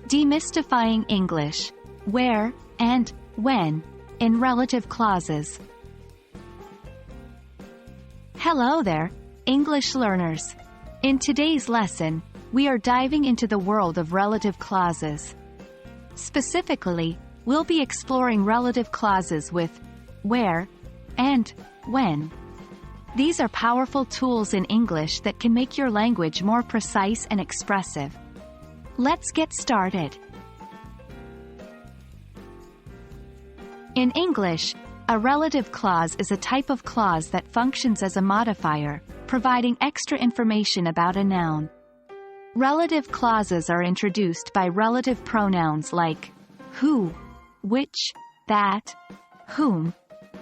Demystifying English, where and when in relative clauses. Hello there, English learners. In today's lesson, we are diving into the world of relative clauses. Specifically, we'll be exploring relative clauses with where and when. These are powerful tools in English that can make your language more precise and expressive. Let's get started. In English, a relative clause is a type of clause that functions as a modifier, providing extra information about a noun. Relative clauses are introduced by relative pronouns like who, which, that, whom,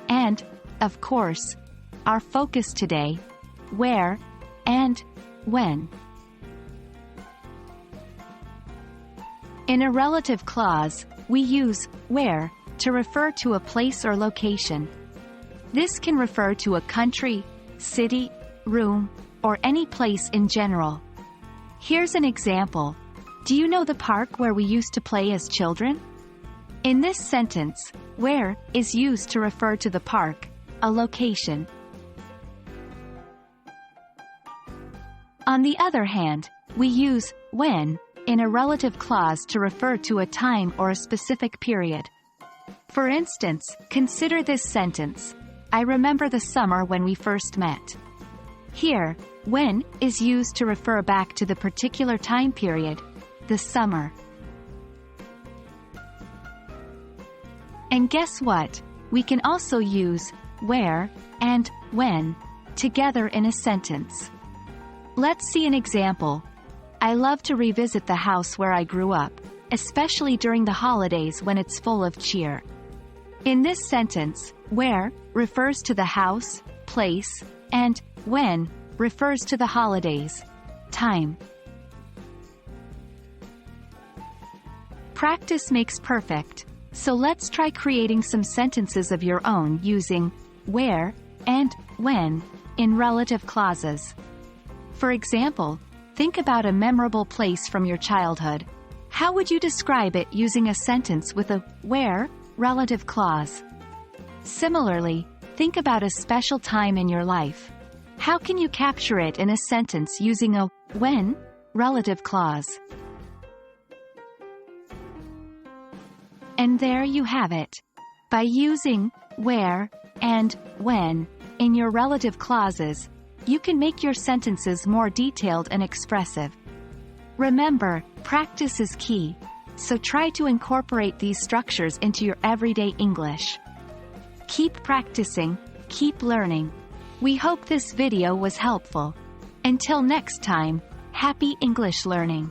and, of course, our focus today, where and when. In a relative clause, we use where to refer to a place or location. This can refer to a country, city, room, or any place in general. Here's an example. Do you know the park where we used to play as children? In this sentence, where is used to refer to the park, a location. On the other hand, we use when in a relative clause to refer to a time or a specific period. For instance, consider this sentence: I remember the summer when we first met. Here, when is used to refer back to the particular time period, the summer. And guess what? We can also use where and when together in a sentence. Let's see an example. I love to revisit the house where I grew up, especially during the holidays when it's full of cheer. In this sentence, where refers to the house, place, and when refers to the holidays, time. Practice makes perfect, so let's try creating some sentences of your own using where and when in relative clauses. For example, think about a memorable place from your childhood. How would you describe it using a sentence with a where relative clause? Similarly, think about a special time in your life. How can you capture it in a sentence using a when relative clause? And there you have it. By using where and when in your relative clauses, you can make your sentences more detailed and expressive. Remember, practice is key, so try to incorporate these structures into your everyday English. Keep practicing, keep learning. We hope this video was helpful. Until next time, happy English learning!